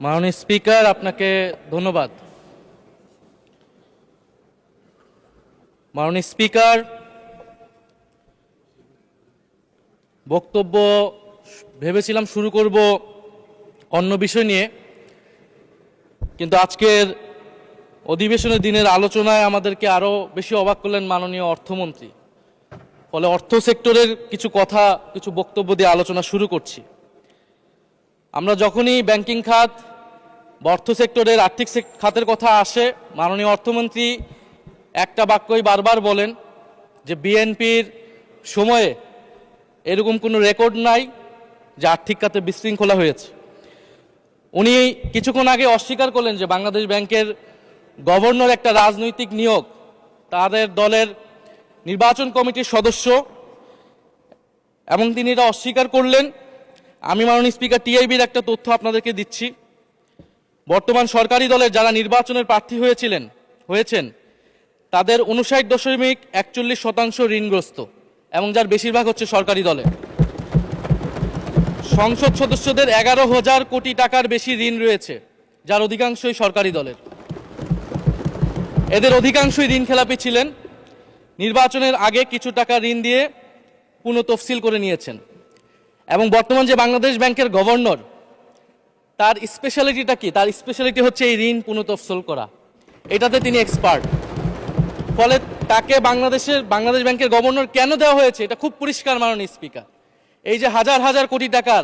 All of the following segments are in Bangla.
মাননীয় স্পিকার, আপনাকে ধন্যবাদ। মাননীয় স্পিকার, বক্তব্য ভেবেছিলাম শুরু করব অন্য বিষয় নিয়ে, কিন্তু আজকের অধিবেশনের দিনের আলোচনায় আমাদেরকে আরও বেশি অবাক করলেন মাননীয় অর্থমন্ত্রী। ফলে অর্থ সেক্টরের কিছু বক্তব্য দিয়ে আলোচনা শুরু করছি। আমরা যখনই ব্যাংকিং খাত বা অর্থ সেক্টরের আর্থিক খাতের কথা আসে, মাননীয় অর্থমন্ত্রী একটা বাক্যই বারবার বলেন যে বিএনপির সময়ে এরকম কোনো রেকর্ড নাই যে আর্থিক খাতে বিশৃঙ্খলা হয়েছে। উনি কিছুক্ষণ আগে অস্বীকার করলেন যে বাংলাদেশ ব্যাংকের গভর্নর একটা রাজনৈতিক নিয়োগ, তাদের দলের নির্বাচন কমিটির সদস্য, এবং তিনি এটা অস্বীকার করলেন। আমি মাননীয় স্পিকার টিআইবির একটা তথ্য আপনাদেরকে দিচ্ছি। বর্তমান সরকারি দলের যারা নির্বাচনের প্রার্থী হয়েছেন তাদের 59.41% ঋণগ্রস্ত, এবং যার বেশিরভাগ হচ্ছে সরকারি দলে। সংসদ সদস্যদের 11,000 কোটি টাকার বেশি ঋণ রয়েছে, যার অধিকাংশই সরকারি দলের। এদের অধিকাংশই ঋণ খেলাপি ছিলেন, নির্বাচনের আগে কিছু টাকা ঋণ দিয়ে পুনঃতফসিল করে নিয়েছেন। এবং বর্তমান যে বাংলাদেশ ব্যাংকের গভর্নর, তার স্পেশালিটিটা কি? তার স্পেশালিটি হচ্ছে এই ঋণ পুনঃতফসিল করা, এটাতে তিনি এক্সপার্ট। ফলে তাকে বাংলাদেশ ব্যাংকের গভর্নর কেন দেওয়া হয়েছে এটা খুব পরিষ্কার মাননীয় স্পিকার। এই যে হাজার হাজার কোটি টাকার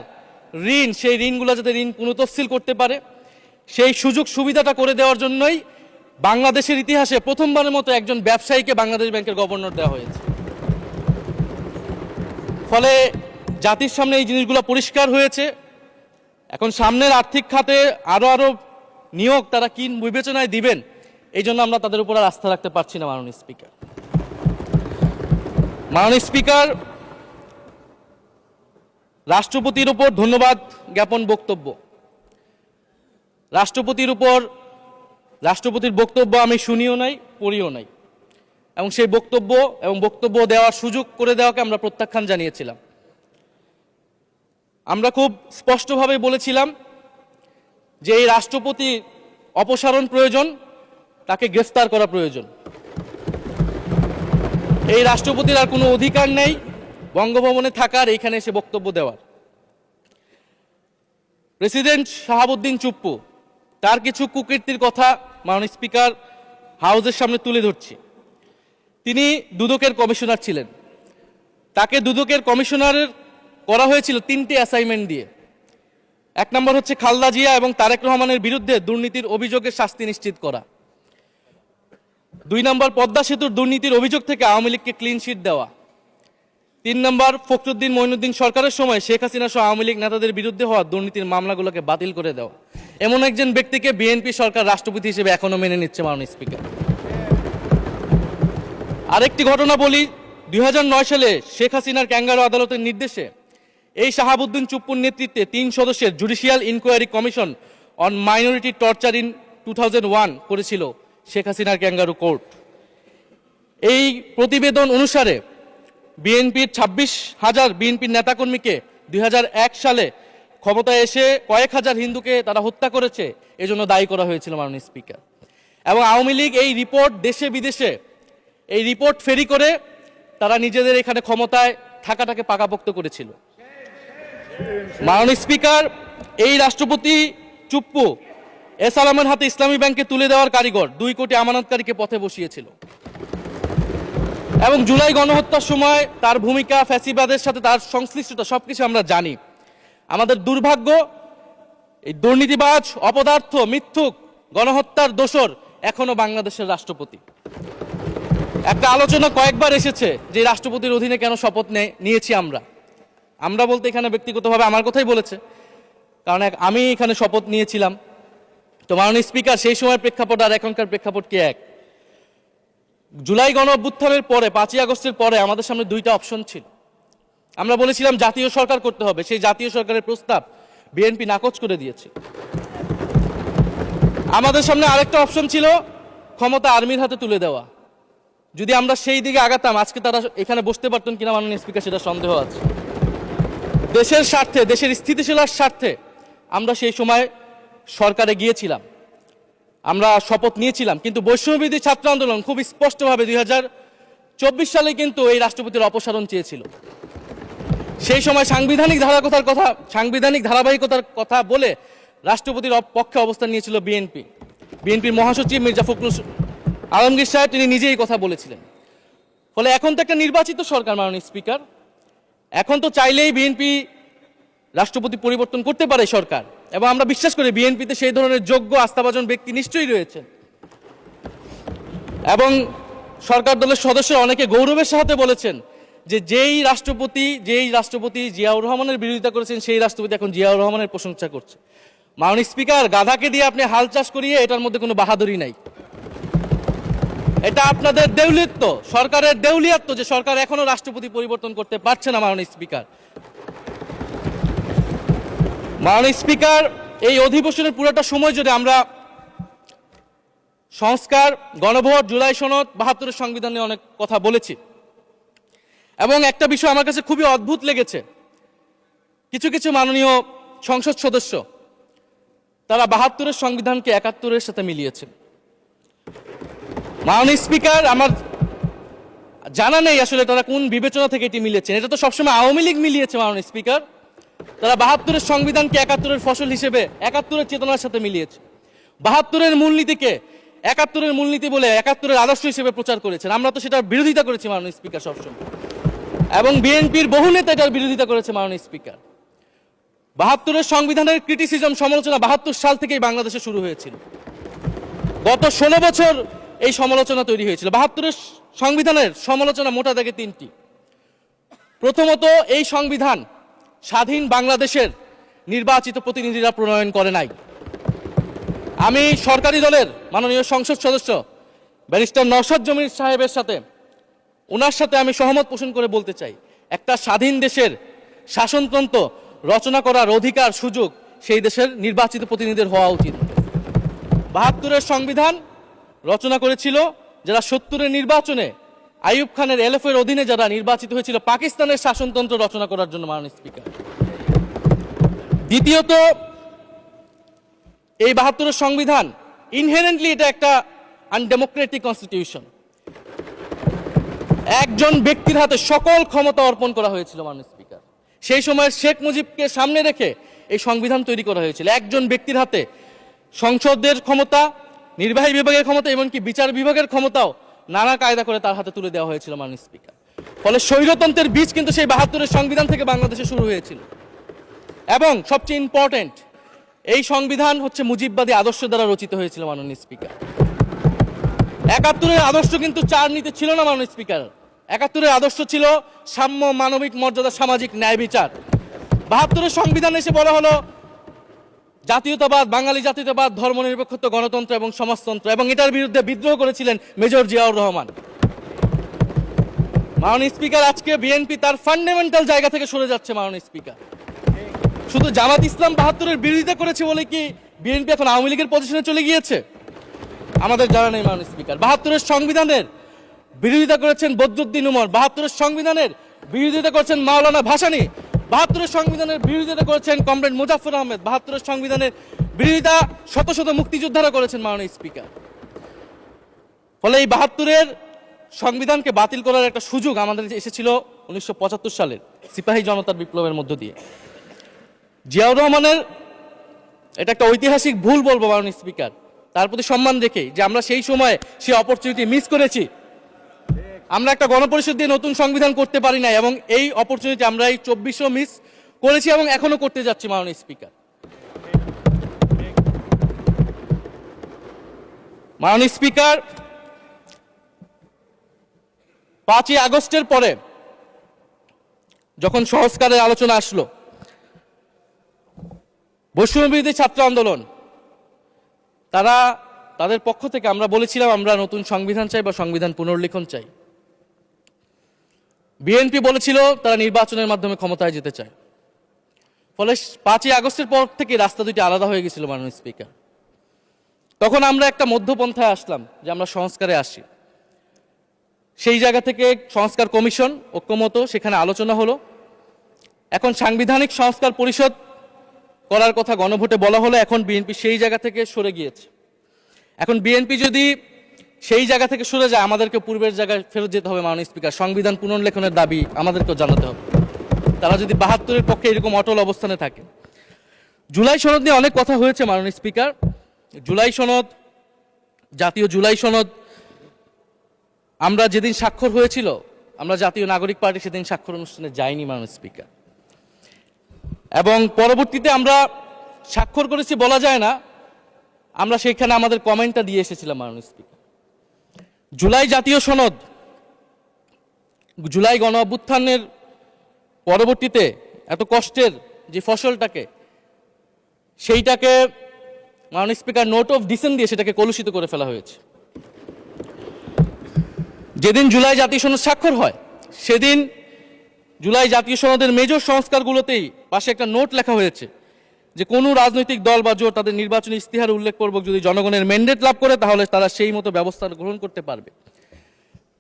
ঋণ, সেই ঋণগুলো যাতে ঋণ পুনঃতফসিল করতে পারে, সেই সুযোগ সুবিধাটা করে দেওয়ার জন্যই বাংলাদেশের ইতিহাসে প্রথমবারের মতো একজন ব্যবসায়ীকে বাংলাদেশ ব্যাংকের গভর্নর দেওয়া হয়েছে। ফলে জাতির সামনে এই জিনিসগুলো পরিষ্কার হয়েছে। এখন সামনের আর্থিক খাতে আরো নিয়োগ তারা কি বিবেচনায় দিবেন, এই জন্য আমরা তাদের উপর আর আস্থা রাখতে পারছি না মাননীয় স্পিকার। মাননীয় স্পিকার, রাষ্ট্রপতির উপর ধন্যবাদ জ্ঞাপন বক্তব্য। রাষ্ট্রপতির বক্তব্য আমি শুনিও নাই, পড়িও নাই, এবং সেই বক্তব্য দেওয়ার সুযোগ করে দেওয়াকে আমরা প্রত্যাখ্যান জানিয়েছিলাম। আমরা খুব স্পষ্টভাবে বলেছিলাম যে এই রাষ্ট্রপতি অপসারণ প্রয়োজন, তাকে গ্রেফতার করা প্রয়োজন। এই রাষ্ট্রপতির আর কোনো অধিকার নেই বঙ্গভবনে থাকার, এইখানে এসে বক্তব্য দেওয়ার। প্রেসিডেন্ট শাহাবুদ্দিন চুপ্পু, তার কিছু কুকীর্তির কথা মাননীয় স্পিকার হাউসের সামনে তুলে ধরছি। তিনি দুদকের কমিশনার ছিলেন। তাকে দুদকের কমিশনারের করা হয়েছিল 3টি অ্যাসাইনমেন্ট দিয়ে। 1 নম্বর হচ্ছে খালেদা জিয়া এবং তারেক রহমানের বিরুদ্ধে দুর্নীতির অভিযোগের শাস্তি নিশ্চিত করা। 2 নম্বর পদ্মা সেতুর দুর্নীতির অভিযোগ থেকে আওয়ামী লীগকে ক্লিন শিট দেওয়া। 3 নম্বর ফখরুদ্দিন মঈনুদ্দিন সরকারের সময় শেখ হাসিনা সহ আওয়ামী লীগ নেতাদের বিরুদ্ধে হওয়া দুর্নীতির মামলাগুলোকে বাতিল করে দেওয়া। এমন একজন ব্যক্তিকে বিএনপি সরকার রাষ্ট্রপতি হিসেবে এখনো মেনে নিচ্ছে মাননীয় স্পিকার। আরেকটি ঘটনা বলি, 2009 সালে শেখ হাসিনার ক্যাঙ্গারু আদালতের নির্দেশে এই শাহাবুদ্দিন চুপ্পুর নেতৃত্বে 3 সদস্যের judicial inquiry commission on minority torture in 2001 করেছিল শেখ হাসিনার ক্যাঙ্গারু কোর্ট। এই প্রতিবেদন অনুসারে বিএনপির 26,000 বিএনপির নেতাকর্মীকে 2001 সালে ক্ষমতায় এসে কয়েক হাজার হিন্দুকে তারা হত্যা করেছে, এজন্য দায়ী করা হয়েছিল মাননীয় স্পিকার। এবং আওয়ামী লীগ এই রিপোর্ট দেশে বিদেশে এই রিপোর্ট ফেরি করে তারা নিজেদের এখানে ক্ষমতায় থাকাটাকে পাকাপোক্ত করেছিল। মাননীয় স্পিকার, এই রাষ্ট্রপতি চুপ্পু এস আলমের হাতে ইসলামী ব্যাংকে তুলে দেওয়ার কারিগর, 2 কোটি আমানতকারীকে পথে বসিয়েছিল। এবং জুলাই গণহত্যার সময় তার ভূমিকা, ফ্যাসিবাদের সাথে তার সংশ্লিষ্টতা সবকিছু আমরা জানি। আমাদের দুর্ভাগ্য, এই দুর্নীতিবাজ, অপদার্থ, মিথ্যুক, গণহত্যার দোষর এখনো বাংলাদেশের রাষ্ট্রপতি। একটা আলোচনা কয়েকবার এসেছে যে রাষ্ট্রপতির অধীনে কেন শপথ নিয়েছি আমরা বলতে এখানে ব্যক্তিগতভাবে আমার কথাই বলেছে, কারণ আমি এখানে শপথ নিয়েছিলাম। তো মাননীয় স্পিকার, সেই সময়ের প্রেক্ষাপট আর এখনকার প্রেক্ষাপট কি এক? জুলাই গণ অভ্যুত্থানের পরে, 5ই আগস্টের পরে আমাদের সামনে 2টা অপশন ছিল। আমরা বলেছিলাম জাতীয় সরকার করতে হবে, সেই জাতীয় সরকারের প্রস্তাব বিএনপি নাকচ করে দিয়েছে। আমাদের সামনে আরেকটা অপশন ছিল ক্ষমতা আর্মির হাতে তুলে দেওয়া। যদি আমরা সেই দিকে আগাতাম, আজকে তারা এখানে বসতে পারতেন কিনা মাননীয় স্পিকার সেটা সন্দেহ আছে। দেশের স্বার্থে, দেশের স্থিতিশীলতার স্বার্থে আমরা সেই সময় সরকারে গিয়েছিলাম, আমরা শপথ নিয়েছিলাম, কিন্তু বৈষম্যবিরোধী ছাত্র আন্দোলন খুব স্পষ্টভাবে 2024 সালে কিন্তু এই রাষ্ট্রপতির অপসারণ চেয়েছিল। সেই সময় সাংবিধানিক ধারাবাহিকতার কথা বলে রাষ্ট্রপতির পক্ষে অবস্থান নিয়েছিল বিএনপির মহাসচিব মির্জা ফখরুল আলমগীর সাহেব, তিনি নিজেই কথা বলেছিলেন। ফলে এখন তো একটা নির্বাচিত সরকার মাননীয় স্পিকার, এখন তো চাইলেই বিএনপি রাষ্ট্রপতি পরিবর্তন করতে পারে সরকার, এবং আমরা বিশ্বাস করি বিএনপিতে সেই ধরনের যোগ্য আস্থাভাজন ব্যক্তি নিশ্চয়ই রয়েছেন। এবং সরকার দলের সদস্যরা অনেকে গৌরবের সাথে বলেছেন যে যেই রাষ্ট্রপতি জিয়াউর রহমানের বিরোধিতা করেছেন সেই রাষ্ট্রপতি এখন জিয়াউর রহমানের প্রশংসা করছে। মাননীয় স্পিকার, গাধাকে দিয়ে আপনি হাল চাষ করিয়ে এটার মধ্যে কোনো বাহাদুরি নাই। এটা আপনাদের দেউলিয়ত্ব, সরকারের দেউলিয়াত্ব যে সরকার এখনো রাষ্ট্রপতি পরিবর্তন করতে পারছে না। মাননীয় স্পিকার, এই অধিবেশনের পুরোটা সময় জুড়ে আমরা সংস্কার, গণভোট, জুলাই সনদ, 72-এর সংবিধান নিয়ে অনেক কথা বলেছি। এবং একটা বিষয় আমার কাছে খুবই অদ্ভুত লেগেছে, কিছু মাননীয় সংসদ সদস্য তারা 72-এর সংবিধানকে 71-এর সাথে মিলিয়েছেন। মাননীয় স্পিকার, আমার জানা নেই আসলে তারা কোন বিবেচনা থেকে এটি মিলিয়েছেন। এটা তো সবসময় আওয়ামী লীগ মিলিয়েছে মাননীয় স্পিকার। তারা 72-এর সংবিধানকে 71-এর ফসল হিসেবে 71-এর চেতনার সাথে মিলিয়েছে। 72-এর মূলনীতিকে 71-এর মূলনীতি বলে 71-এর আদর্শ হিসেবে প্রচার করেছেন। আমরা তো সেটার বিরোধিতা করেছি মাননীয় স্পিকার সবসময়, এবং বিএনপির বহু নেতা এটার বিরোধিতা করেছে মাননীয় স্পিকার। 72-এর সংবিধানের ক্রিটিসিজম, সমালোচনা 72 সাল থেকেই বাংলাদেশে শুরু হয়েছিল। গত 16 বছর এই সমালোচনা তৈরি হয়েছিল। 72-এর সংবিধানের সমালোচনা মোটা দাগে তিনটি। প্রথমত, এই সংবিধান স্বাধীন বাংলাদেশের নির্বাচিত প্রতিনিধিরা প্রণয়ন করে নাই। আমি সরকারি দলের মাননীয় সংসদ সদস্য ব্যারিস্টার নওশাদ জমির সাহেবের সাথে, ওনার সাথে আমি সহমত পোষণ করে বলতে চাই, একটা স্বাধীন দেশের শাসনতন্ত্র রচনা করার অধিকার, সুযোগ সেই দেশের নির্বাচিত প্রতিনিধিদের হওয়া উচিত। 72-এর সংবিধান রচনা করেছিল যারা 70-এর নির্বাচনে আইয়ুব খানের এলএফের অধীনে যারা নির্বাচিত হয়েছিল পাকিস্তানের শাসনতন্ত্র রচনা করার জন্য মাননীয় স্পিকার। দ্বিতীয়ত, এই 72-এর সংবিধান ইনহেরেন্টলি এটা একটা আনডেমোক্রেটিক কনস্টিটিউশন। একজন ব্যক্তির হাতে সকল ক্ষমতা অর্পণ করা হয়েছিল মাননীয় স্পিকার। সেই সময় শেখ মুজিবকে সামনে রেখে এই সংবিধান তৈরি করা হয়েছিল। একজন ব্যক্তির হাতে সংসদের ক্ষমতা, নির্বাহী বিভাগের ক্ষমতা, এমনকি বিচার বিভাগের ক্ষমতাও নানা কায়দা করে তার হাতে তুলে দেওয়া হয়েছিল মাননীয় স্পিকার। ফলে স্বৈরতন্ত্রের বীজ কিন্তু সেই 72-এর সংবিধান থেকে বাংলাদেশে শুরু হয়েছিল। এবং সবচেয়ে ইম্পর্টেন্ট, এই সংবিধান হচ্ছে মুজিববাদী আদর্শ দ্বারা রচিত হয়েছিল মাননীয় স্পিকার। 71-এর আদর্শ কিন্তু চার নীতি ছিল না মাননীয় স্পিকার। 71-এর আদর্শ ছিল সাম্য, মানবিক মর্যাদা, সামাজিক ন্যায় বিচার। 72-এর সংবিধান এসে বলা হলো জাতীয়তাবাদ, বাঙালি জাতীয়তাবাদ, ধর্মনিরপেক্ষত্ব, গণতন্ত্র এবং সমাজতন্ত্র, এবং এটার বিরুদ্ধে বিদ্রোহ করেছিলেন মেজর জিয়াউর রহমান। মাননীয় স্পিকার, আজকে বিএনপি তার ফান্ডামেন্টাল জায়গা থেকে সরে যাচ্ছে মাননীয় স্পিকার। শুধু জামাত ইসলাম 72-এর বিরোধিতা করেছে বলে কি বিএনপি এখন আওয়ামী লীগের পজিশনে চলে গিয়েছে? আমাদের জানা নেই মাননীয় স্পিকার। 72-এর সংবিধানের বিরোধিতা করেছেন বদরুদ্দিন উমর, 72-এর সংবিধানের বিরোধিতা করেছেন মাওলানা ভাসানী, 72-এর সংবিধানের বিরোধিতা করেছেন কমরেড মুজাফফর আহমেদ, 72-এর সংবিধানের বিরোধিতা শত শত মুক্তিযোদ্ধারা করেছেন মাননীয় স্পিকার। ফলে এই 72-এর সংবিধানকে বাতিল করার একটা সুযোগ আমাদের এসেছিল 1975 সালের সিপাহী জনতার বিপ্লবের মধ্য দিয়ে। জিয়াউর রহমানের এটা একটা ঐতিহাসিক ভুল বলবো মাননীয় স্পিকার, তার প্রতি সম্মান রেখে, যে আমরা সেই সময় সেই অপরচুনিটি মিস করেছি। আমরা একটা গণপরিষদ দিয়ে নতুন সংবিধান করতে পারি না, এবং এই অপরচুনিটি আমরা এই 24-ও মিস করেছি এবং এখনো করতে যাচ্ছি মাননীয় স্পিকার। মাননীয় স্পিকার, 5ই আগস্টের পরে যখন সংস্কারের আলোচনা আসলো, বৈষম্যবিরোধী ছাত্র আন্দোলন তাদের পক্ষ থেকে আমরা বলেছিলাম আমরা নতুন সংবিধান চাই বা সংবিধান পুনর্লিখন চাই। বিএনপি বলেছিল তারা নির্বাচনের মাধ্যমে ক্ষমতায় যেতে চায়। ফলে 5ই আগস্টের পর থেকে রাস্তা দুটি আলাদা হয়ে গেছিল মাননীয় স্পিকার। তখন আমরা একটা মধ্যপন্থায় আসলাম যে আমরা সংস্কারে আসি। সেই জায়গা থেকে সংস্কার কমিশন ঐক্যমত, সেখানে আলোচনা হলো। এখন সাংবিধানিক সংস্কার পরিষদ করার কথা গণভোটে বলা হলো, এখন বিএনপি সেই জায়গা থেকে সরে গিয়েছে। এখন বিএনপি যদি সেই জায়গা থেকে সরে যায়, আমাদেরকে পূর্বের জায়গায় ফেরত যেতে হবে। মাননীয় স্পিকার, সংবিধান পুনর্লেখনের দাবি আমাদেরকেও জানাতে হবে। তারা যদি ৭২-এর পক্ষে এরকম অটল অবস্থানে থাকে। জুলাই সনদ নিয়ে অনেক কথা হয়েছে মাননীয় স্পিকার। জুলাই সনদ, জাতীয় জুলাই সনদ, আমরা যেদিন স্বাক্ষর হয়েছিল, আমরা জাতীয় নাগরিক পার্টি সেদিন স্বাক্ষর অনুষ্ঠানে যাইনি মাননীয় স্পিকার, এবং পরবর্তীতে আমরা স্বাক্ষর করেছি বলা যায় না, আমরা সেখানে আমাদের কমেন্টটা দিয়ে এসেছিলাম মাননীয় স্পিকার। জুলাই জাতীয় সনদ, জুলাই গণ অভ্যুত্থানের পরবর্তীতে এত কষ্টের যে ফসলটাকে, সেইটাকে মাননীয় স্পিকার নোট অফ ডিসেন্ট দিয়ে সেটাকে কলুষিত করে ফেলা হয়েছে। যেদিন জুলাই জাতীয় সনদ স্বাক্ষর হয়, সেদিন জুলাই জাতীয় সনদের মেজর সংস্কারগুলোতেই পাশে একটা নোট লেখা হয়েছে যে কোনো রাজনৈতিক দল বা জোট তাদের নির্বাচনী ইস্তিহার উল্লেখপূর্বক যদি জনগণের ম্যান্ডেট লাভ করে, তাহলে তারা সেই মতো ব্যবস্থা গ্রহণ করতে পারবে।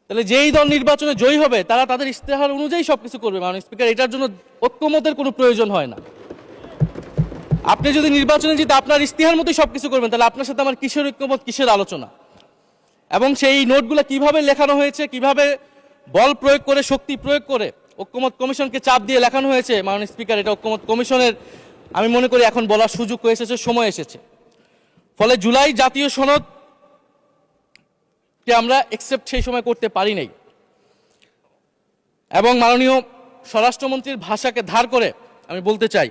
তাহলে যেই দল নির্বাচনে জয়ী হবে, তারা তাদের ইস্তেহার অনুযায়ী সবকিছু করবে মাননীয় স্পিকার। এটার জন্য ঐক্যমতের কোনো প্রয়োজন হয় না। আপনি যদি নির্বাচনে জিতে আপনার ইস্তেহার মতোই সবকিছু করবেন, তাহলে আপনার সাথে আমার কিসের ঐক্যমত, কিসের আলোচনা? এবং সেই নোটগুলো কিভাবে লেখানো হয়েছে, কিভাবে বল প্রয়োগ করে, শক্তি প্রয়োগ করে ঐক্যমত কমিশনকে চাপ দিয়ে লেখানো হয়েছে মাননীয় স্পিকার, এটা ঐক্যমত কমিশনের আমি মনে করি এখন বলার সুযোগ হয়ে এসেছে, সময় এসেছে। ফলে জুলাই জাতীয় সনদ কে আমরা একসেপ্ট সেই সময় করতে পারি নাই, এবং মাননীয় স্বরাষ্ট্রমন্ত্রীর ভাষাকে ধার করে আমি বলতে চাই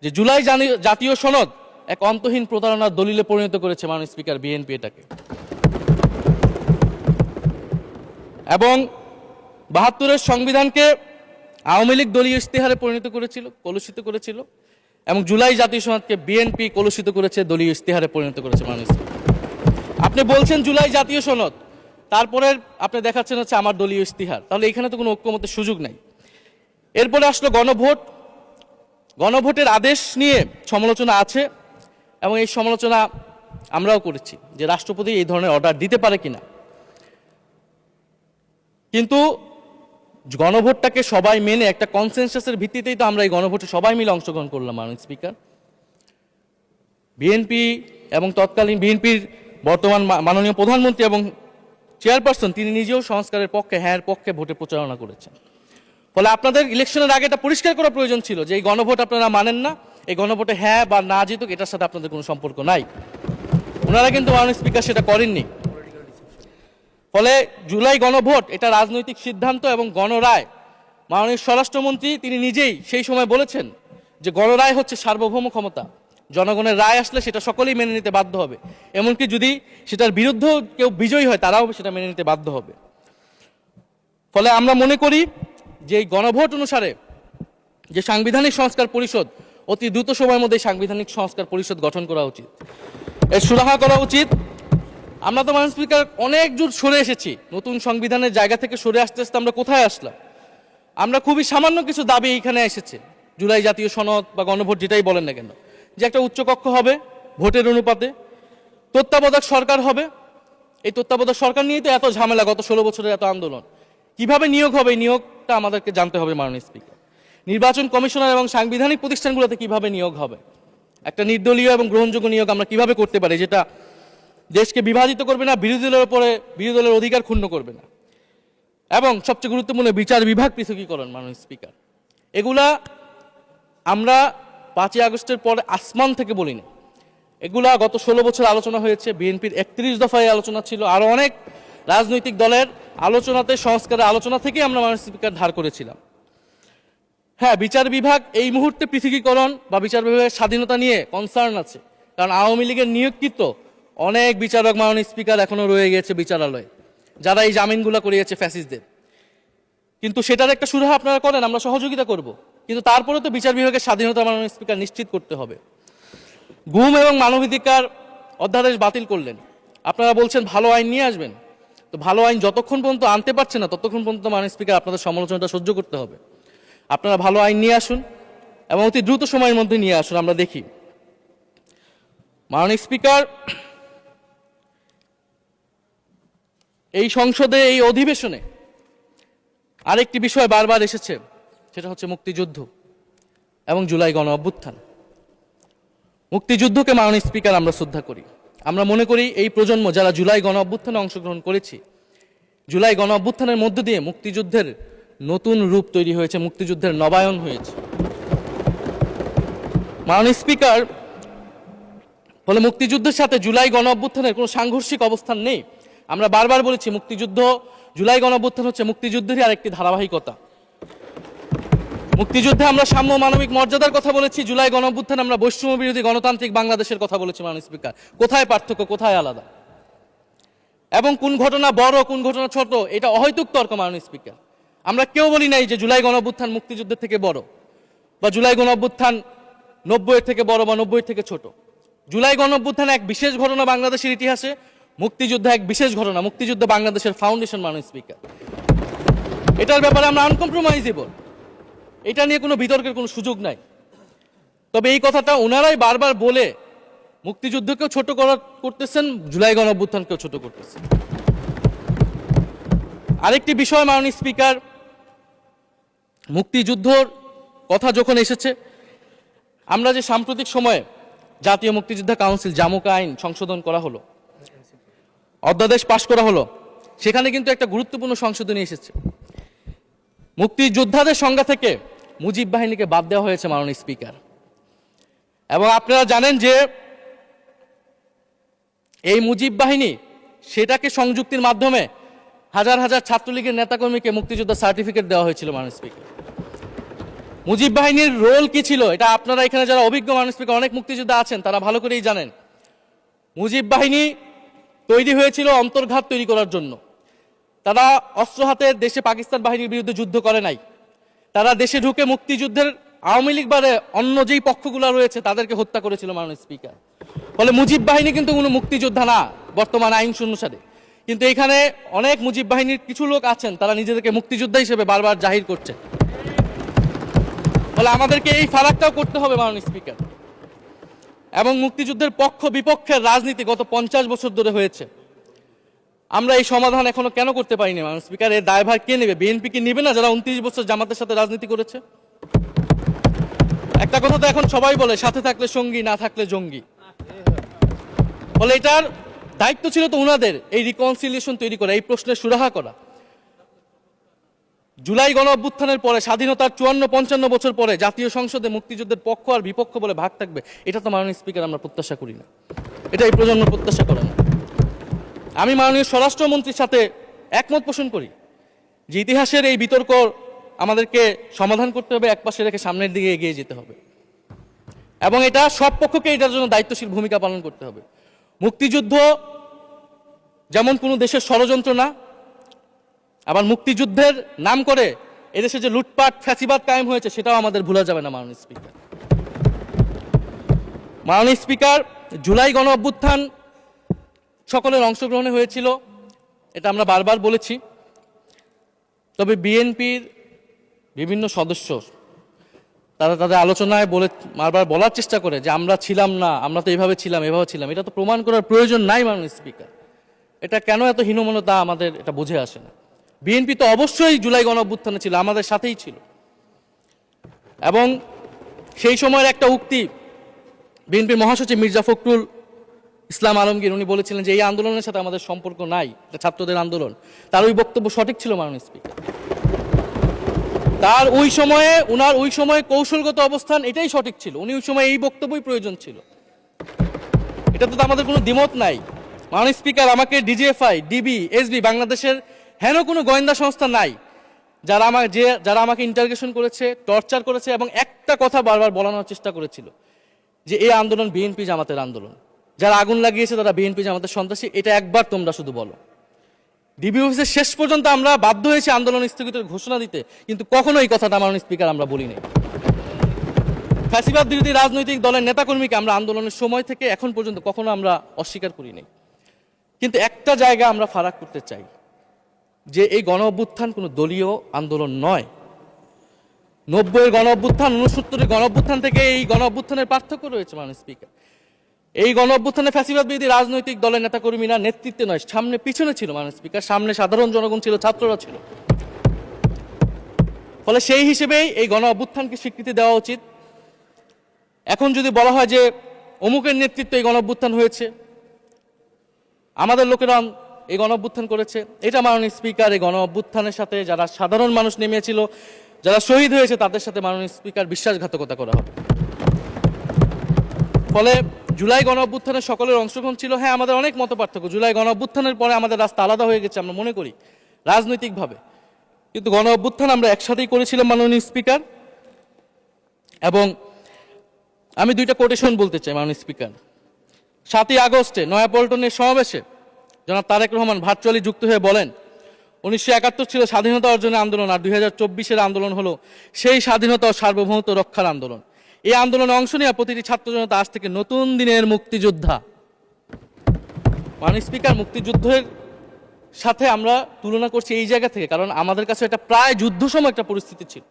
যে জুলাই জাতীয় সনদ এক অন্তহীন প্রতারণার দলিলে পরিণত করেছে মাননীয় স্পিকার বিএনপি এটাকে। এবং ৭২-এর সংবিধানকে আওয়ামী লীগ দলীয় ইস্তেহারে পরিণত করেছিল, কলুষিত করেছিল, এবং জুলাই জাতীয় সনদকে বিএনপি কলুষিত করেছে, দলীয় ইস্তেহারে পরিণত করেছে মাননীয় স্পিকার। আপনি বলছেন জুলাই জাতীয় সনদ, তারপরে আপনি দেখাচ্ছেন হচ্ছে আমার দলীয় ইস্তিহার, তাহলে এখানে তো কোনো ঐক্যমতের সুযোগ নাই। এরপরে আসলো গণভোট। গণভোটের আদেশ নিয়ে সমালোচনা আছে, এবং এই সমালোচনা আমরাও করেছি যে রাষ্ট্রপতি এই ধরনের অর্ডার দিতে পারে কিনা। কিন্তু গণভোটটাকে সবাই মেনে একটা কনসেনসাসের ভিত্তিতেই তো আমরা এই গণভোটে সবাই মিলে অংশগ্রহণ করলাম মাননীয় স্পিকার। বিএনপি এবং তৎকালীন বিএনপির বর্তমান মাননীয় প্রধানমন্ত্রী এবং চেয়ারপারসন, তিনি নিজেও সংস্কারের পক্ষে, হ্যাঁ পক্ষে ভোটে প্রচারণা করেছেন। ফলে আপনাদের ইলেকশনের আগে এটা পরিষ্কার করা প্রয়োজন ছিল যে এই গণভোট আপনারা মানেন না, এই গণভোটে হ্যাঁ বা না জিতুক এটার সাথে আপনাদের কোনো সম্পর্ক নাই। ওনারা কিন্তু মাননীয় স্পিকার সেটা করেননি। ফলে জুলাই গণভোট এটা রাজনৈতিক সিদ্ধান্ত এবং গণরায়। মাননীয় স্বরাষ্ট্রমন্ত্রী তিনি নিজেই সেই সময় বলেছেন যে গণরায় হচ্ছে সার্বভৌম ক্ষমতা, জনগণের রায় আসলে সেটা সকলেই মেনে নিতে বাধ্য হবে, এমনকি যদি সেটার বিরুদ্ধেও কেউ বিজয়ী হয় তারাও সেটা মেনে নিতে বাধ্য হবে। ফলে আমরা মনে করি যে এই গণভোট অনুসারে যে সাংবিধানিক সংস্কার পরিষদ, অতি দ্রুত সময়ের মধ্যে সাংবিধানিক সংস্কার পরিষদ গঠন করা উচিত, এর সুরাহা করা উচিত। আমরা তো মাননীয় স্পিকার অনেক দূর সরে এসেছি, নতুন সংবিধানের জায়গা থেকে সরে আসতে আসতে আমরা কোথায় আসলাম? আমরা খুবই সামান্য কিছু দাবি এখানে এসেছে, জুলাই জাতীয় সনদ বা গণভোট যেটাই বলেন না কেন, যে একটা উচ্চকক্ষ হবে ভোটের অনুপাতে, তত্ত্বাবধায়ক সরকার হবে। এই তত্ত্বাবধায়ক সরকার নিয়েই তো এত ঝামেলা, গত 16 বছরের এত আন্দোলন। কিভাবে নিয়োগ হবে, এই নিয়োগটা আমাদেরকে জানতে হবে মাননীয় স্পিকার। নির্বাচন কমিশনার এবং সাংবিধানিক প্রতিষ্ঠানগুলোতে কিভাবে নিয়োগ হবে, একটা নির্দলীয় এবং গ্রহণযোগ্য নিয়োগ আমরা কিভাবে করতে পারি, যেটা দেশকে বিভাজিত করবে না, বিরোধী দলের উপরে বিরোধী দলের অধিকার ক্ষুণ্ণ করবে না, এবং সবচেয়ে গুরুত্বপূর্ণ বিচার বিভাগ পৃথকীকরণ মাননীয় স্পিকার। এগুলা আমরা 5ই আগস্টের পরে আসমান থেকে বলি না, এগুলা গত 16 বছর আলোচনা হয়েছে। বিএনপির 31 দফায় আলোচনা ছিল, আরো অনেক রাজনৈতিক দলের আলোচনাতে, সংস্কারের আলোচনা থেকে আমরা মাননীয় স্পিকার ধার করেছিলাম। হ্যাঁ, বিচার বিভাগ এই মুহূর্তে পৃথকীকরণ বা বিচার বিভাগের স্বাধীনতা নিয়ে কনসার্ন আছে, কারণ আওয়ামী লীগের নিয়োগকৃত অনেক বিচারক মাননীয় স্পিকার এখনো রয়ে গেছে বিচারালয়ে, যারা এই জামিনগুলো করিয়েছে ফ্যাসিস্টদের। কিন্তু সেটার একটা সুরাহা আপনারা করেন, আমরা সহযোগিতা করব, কিন্তু তারপরে তো বিচার বিভাগের স্বাধীনতা মাননীয় স্পিকার নিশ্চিত করতে হবে। গুম এবং মানবাধিকার অধ্যাদেশ বাতিল করলেন, আপনারা বলছেন ভালো আইন নিয়ে আসবেন, তো ভালো আইন যতক্ষণ পর্যন্ত আনতে পারছেন না ততক্ষণ পর্যন্ত মাননীয় স্পিকার আপনাদের সমালোচনাটা সহ্য করতে হবে। আপনারা ভালো আইন নিয়ে আসুন এবং অতি দ্রুত সময়ের মধ্যে নিয়ে আসুন, আমরা দেখি। মাননীয় স্পিকার, এই সংসদে, এই অধিবেশনে আরেকটি বিষয় বারবার এসেছে, সেটা হচ্ছে মুক্তিযুদ্ধ এবং জুলাই গণ অভ্যুত্থান। মুক্তিযুদ্ধকে মাননীয় স্পিকার আমরা শ্রদ্ধা করি। আমরা মনে করি এই প্রজন্ম যারা জুলাই গণ অভ্যুত্থানে অংশগ্রহণ করেছি, জুলাই গণ অভ্যুত্থানের মধ্য দিয়ে মুক্তিযুদ্ধের নতুন রূপ তৈরি হয়েছে, মুক্তিযুদ্ধের নবায়ন হয়েছে। মাননীয় স্পিকার, ফলে মুক্তিযুদ্ধের সাথে জুলাই গণ অভ্যুত্থানের কোনো সাংঘর্ষিক অবস্থান নেই। আমরা বারবার বলেছি মুক্তিযুদ্ধ, জুলাই গণ অভ্যুত্থান হচ্ছে মুক্তিযুদ্ধেরই আরেকটি ধারাবাহিকতা। মুক্তিযুদ্ধে আমরা সাম্য মানবিক মর্যাদার কথা বলেছি, জুলাই গণ অভ্যুত্থানে আমরা বৈষম্য বিরোধী গণতান্ত্রিক বাংলাদেশের কথা বলেছি। মাননীয় স্পিকার, কোথায় পার্থক্য, কোথায় আলাদা, এবং কোন ঘটনা বড় কোন ঘটনা ছোট, এটা অহৈতুক তর্ক। মাননীয় স্পিকার, আমরা কেউ বলি নাই যে জুলাই গণ অভ্যুত্থান মুক্তিযুদ্ধের থেকে বড়, বা জুলাই গণ অভ্যুত্থান 90-এর থেকে বড় বা 90-এর থেকে ছোট। জুলাই গণ অভ্যুত্থান এক বিশেষ ঘটনা বাংলাদেশের ইতিহাসে, মুক্তিযুদ্ধ এক বিশেষ ঘটনা, মুক্তিযুদ্ধ বাংলাদেশের ফাউন্ডেশন। মাননীয় স্পিকার, এটার ব্যাপারে আমরা আনকম্প্রোমাইজেবল, এটা নিয়ে কোনো বিতর্কের কোনো সুযোগ নাই। তবে এই কথাটা ওনারাই বারবার বলে মুক্তিযুদ্ধকেও ছোট করতেছেন, জুলাই গণ অভ্যুত্থানকেও ছোট করতেছেন। আরেকটি বিষয় মাননীয় স্পিকার, মুক্তিযুদ্ধর কথা যখন এসেছে, আমরা যে সাম্প্রতিক সময়ে জাতীয় মুক্তিযোদ্ধা কাউন্সিল জামুকা আইন সংশোধন করা হলো, অধ্যাদেশ পাশ করা হলো, সেখানে কিন্তু একটা গুরুত্বপূর্ণ সংশোধনী এসেছে। মুক্তিযোদ্ধাদের সংজ্ঞা থেকে মুজিব বাহিনীকে বাদ দেওয়া হয়েছে মাননীয় স্পিকার। এবং আপনারা জানেন যে এই মুজিব বাহিনী, সেটাকে সংযুক্তির মাধ্যমে হাজার হাজার ছাত্রলীগের নেতাকর্মীকে মুক্তিযোদ্ধা সার্টিফিকেট দেওয়া হয়েছিল। মাননীয় স্পিকার, মুজিব বাহিনীর রোল কি ছিল এটা আপনারা এখানে যারা অভিজ্ঞ মাননীয় স্পিকার অনেক মুক্তিযোদ্ধা আছেন তারা ভালো করেই জানেন। মুজিব বাহিনী তৈরি হয়েছিল অন্তর্ঘাত তৈরি করার জন্য। তারা অস্ত্র হাতে দেশে পাকিস্তান বাহিনীর বিরুদ্ধে যুদ্ধ করে নাই, তারা দেশে ঢুকে মুক্তিযুদ্ধের আওয়ামী লীগ বারে অন্য যেই পক্ষগুলো রয়েছে তাদেরকে হত্যা করেছিল। মাননীয় স্পিকার, ফলে মুজিব বাহিনী কিন্তু কোনো মুক্তিযোদ্ধা না বর্তমান আইন অনুসারে। কিন্তু এখানে অনেক মুজিব বাহিনীর কিছু লোক আছেন, তারা নিজেদেরকে মুক্তিযোদ্ধা হিসেবে বারবার জাহির করছে। ফলে আমাদেরকে এই ফারাকটাও করতে হবে মাননীয় স্পিকার। এবং মুক্তিযুদ্ধের পক্ষ বিপক্ষের রাজনীতি গত 50 বছর ধরে হয়েছে, আমরা এই সমাধান এখনো কেন করতে পারিনি মাননীয় স্পিকার? এর দায়ভার কে নেবে? বিএনপি কি নেবে না, যারা 29 বছর জামাতের সাথে রাজনীতি করেছে? একটা কথা তো এখন সবাই বলে, সাথে থাকলে সঙ্গী, না থাকলে জঙ্গি। ফলে এটার দায়িত্ব ছিল তো উনাদের, এই রিকনসিলিয়েশন তৈরি করা, এই প্রশ্নের সুরাহা করা। জুলাই গণ অভ্যুত্থানের পরে, স্বাধীনতার 54-55 বছর পরে জাতীয় সংসদে মুক্তিযুদ্ধের পক্ষ আর বিপক্ষ বলে ভাগ থাকবে, এটা তো মাননীয় স্পিকার আমরা প্রত্যাশা করি না, এটা এই প্রজন্ম প্রত্যাশা করে না। আমি মাননীয় স্বরাষ্ট্রমন্ত্রীর সাথে একমত পোষণ করি যে ইতিহাসের এই বিতর্ক আমাদেরকে সমাধান করতে হবে, একপাশে রেখে সামনের দিকে এগিয়ে যেতে হবে, এবং এটা সব পক্ষকে এটার জন্য দায়িত্বশীল ভূমিকা পালন করতে হবে। মুক্তিযুদ্ধ যেমন কোনো দেশের ষড়যন্ত্র না, আবার মুক্তিযুদ্ধের নাম করে এদেশে যে লুটপাট ফ্যাসিবাদ কায়েম হয়েছে সেটাও আমাদের ভুলা যাবে না মাননীয় স্পিকার। মাননীয় স্পিকার, জুলাই গণ অভ্যুত্থান সকলের অংশগ্রহণে হয়েছিল, এটা আমরা বারবার বলেছি। তবে বিএনপির বিভিন্ন সদস্য তারা তাদের আলোচনায় বারবার বলার চেষ্টা করে যে আমরা ছিলাম না, আমরা তো এইভাবে ছিলাম, এভাবে ছিলাম। এটা তো প্রমাণ করার প্রয়োজন নাই মাননীয় স্পিকার। এটা কেন এত হীনমন্যতা আমাদের এটা বুঝে আসে না। বিএনপি তো অবশ্যই জুলাই গণ অভ্যুত্থানে ছিল, আমাদের সাথেই ছিল। এবং সেই সময়ের একটা উক্তি বিএনপির মহাসচিব মির্জা ফখরুল ইসলাম আলমগীর, উনি বলেছিলেন যে এই আন্দোলনের সাথে আমাদের সম্পর্ক নাই, এটা ছাত্রদের আন্দোলন। তার ওই বক্তব্য সঠিক ছিল মাননীয় স্পিকার। তার উনার ওই সময়ে কৌশলগত অবস্থান এটাই সঠিক ছিল, উনি ওই সময় এই বক্তব্যই প্রয়োজন ছিল, এটা তো আমাদের কোনো দ্বিমত নাই। মাননীয় স্পিকার, আমাকে ডিজিএফআই, ডিবি, এসবি, বাংলাদেশের হেন কোনো গোয়েন্দা সংস্থা নাই যারা আমাকে ইন্টারগেশন করেছে, টর্চার করেছে, এবং একটা কথা বারবার বলানোর চেষ্টা করেছিল যে এই আন্দোলন বিএনপি জামাতের আন্দোলন, যারা আগুন লাগিয়েছে তারা বিএনপি জামাতের সন্ত্রাসী। এটা একবার তোমরা শুধু বলো। ডিবি অফিসের শেষ পর্যন্ত আমরা বাধ্য হয়েছি আন্দোলন স্থগিতের ঘোষণা দিতে, কিন্তু কখনো এই কথাটা মাননীয় স্পিকার আমরা বলিনি। ফ্যাসিবাদ বিরোধী রাজনৈতিক দলের নেতাকর্মীকে আমরা আন্দোলনের সময় থেকে এখন পর্যন্ত কখনো আমরা অস্বীকার করিনি। কিন্তু একটা জায়গা আমরা ফারাক করতে চাই, যে এই গণ অভ্যুত্থান কোনো দলীয় আন্দোলন নয়। 90-এর গণ অভ্যুত্থান, 69-এর গণ অভ্যুত্থান থেকে এই গণ অভ্যুত্থানের পার্থক্য রয়েছে মাননীয় স্পিকার। এই গণ অভ্যুত্থানে ফ্যাসিবাদ বিরোধী রাজনৈতিক দলের নেতাকর্মীরা নেতৃত্বে নয়, সামনে পিছনে ছিল মাননীয় স্পিকার। সামনে সাধারণ জনগণ ছিল, ছাত্ররা ছিল। ফলে সেই হিসেবেই এই গণ অভ্যুত্থানকে স্বীকৃতি দেওয়া উচিত। এখন যদি বলা হয় যে অমুকের নেতৃত্বে এই গণঅভ্যুত্থান হয়েছে, আমাদের লোকেরা এই গণঅভ্যুত্থান করেছে। এটা মাননীয় স্পিকার এই গণঅভ্যুত্থানের সাথে যারা সাধারণ মানুষ নেমেছিল, যারা শহীদ হয়েছে, তাদের সাথে মাননীয় স্পিকার বিশ্বাসঘাতকতা করা হবে। ফলে জুলাই গণঅভ্যুত্থানের সকলের অংশগ্রহণ ছিল। হ্যাঁ, আমাদের অনেক মতপার্থক্য। জুলাই গণঅভ্যুত্থানের পরে আমাদের রাস্তা আলাদা হয়ে গেছে আমরা মনে করি রাজনৈতিকভাবে, কিন্তু গণঅভ্যুত্থান আমরা একসাথেই করেছিলাম মাননীয় স্পিকার। এবং আমি দুইটা কোটেশন বলতে চাই মাননীয় স্পিকার। 7ই আগস্টে নয়াপল্টনের সমাবেশে জনাব তারেক রহমান ভার্চুয়ালি যুক্ত হয়ে বলেন, 1971 ছিল স্বাধীনতা অর্জনের আন্দোলন, আর 2024-এর আন্দোলন হলো সেই স্বাধীনতা ও সার্বভৌমত্ব রক্ষার আন্দোলন। এই আন্দোলনে অংশ নেওয়া প্রতিটি ছাত্র জনতা আজ থেকে নতুন দিনের মুক্তিযোদ্ধা। মাননীয় স্পিকার, মুক্তিযুদ্ধের সাথে আমরা তুলনা করছি এই জায়গা থেকে, কারণ আমাদের কাছে এটা প্রায় যুদ্ধ সময় একটা পরিস্থিতি ছিল।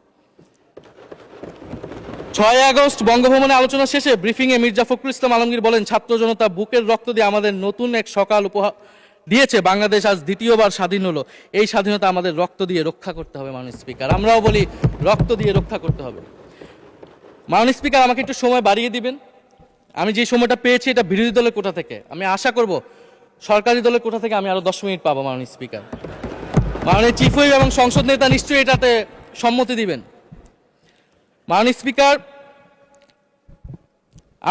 6 আগস্ট বঙ্গভবনে আলোচনা শেষে ব্রিফিংয়ে মির্জা ফখরুল ইসলাম আলমগীর বলেন, ছাত্র জনতা বুকের রক্ত দিয়ে আমাদের নতুন এক সকাল উপহার দিয়েছে। বাংলাদেশ আজ দ্বিতীয়বার স্বাধীন হলো। এই স্বাধীনতা আমাদের রক্ত দিয়ে রক্ষা করতে হবে মাননীয় স্পিকার। আমরাও বলি রক্ত দিয়ে রক্ষা করতে হবে। মাননীয় স্পিকার, আমাকে একটু সময় বাড়িয়ে দিবেন। আমি যে সময়টা পেয়েছি এটা বিরোধী দলের কোটা থেকে, আমি আশা করব সরকারি দলের কোটা থেকে আমি আরো 10 মিনিট পাবো মাননীয় স্পিকার। মাননীয় চিফ হুইপ এবং সংসদ নেতা নিশ্চয়ই এটাতে সম্মতি দিবেন। মাননীয় স্পিকার,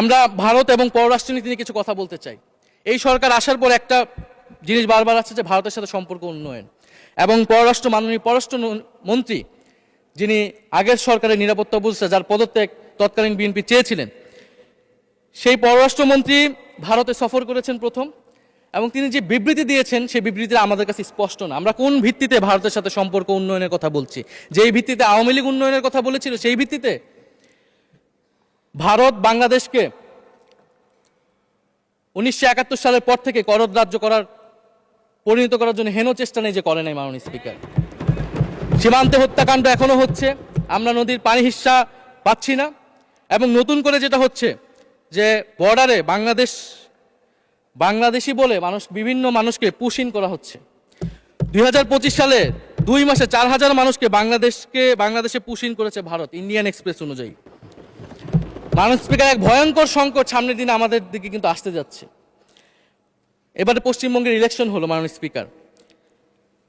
আমরা ভারত এবং পররাষ্ট্রনীতি নিয়ে কিছু কথা বলতে চাই। এই সরকার আসার পর একটা জিনিস বারবার আছে যে ভারতের সাথে সম্পর্ক উন্নয়ন, এবং মাননীয় পররাষ্ট্র মন্ত্রী যিনি আগের সরকারের নিরাপত্তা উপদেষ্টা, যার পদত্যাগ তৎকালীন বিএনপি চেয়েছিলেন, সেই পররাষ্ট্রমন্ত্রী ভারতে সফর করেছেন প্রথম, এবং তিনি যে বিবৃতি দিয়েছেন সেই বিবৃতিটা আমাদের কাছে স্পষ্ট না। আমরা কোন ভিত্তিতে ভারতের সাথে সম্পর্ক উন্নয়নের কথা বলছি? যেই ভিত্তিতে আওয়ামী লীগ উন্নয়নের কথা বলেছিল সেই ভিত্তিতে? ভারত বাংলাদেশকে 1971 সালের পর থেকে করদ রাজ্য পরিণত করার জন্য হেন চেষ্টা নেই যে করে নাই মাননীয় স্পিকার। সীমান্তে হত্যাকাণ্ড এখনো হচ্ছে, আমরা নদীর পানি হিস্সা পাচ্ছি না, এবং নতুন করে যেটা হচ্ছে যে বর্ডারে বাংলাদেশি বলে বিভিন্ন মানুষকে পুশ ইন করা হচ্ছে। 2025 সালে 2 মাসে 4000 মানুষকে বাংলাদেশে পুশ ইন করেছে ভারত, ইন্ডিয়ান এক্সপ্রেস অনুযায়ী। মাননীয় স্পিকার, এক ভয়ঙ্কর সংকট সামনের দিনে আমাদের দিকে কিন্তু আসতে যাচ্ছে। এবারে পশ্চিমবঙ্গের ইলেকশন হলো মাননীয় স্পিকার।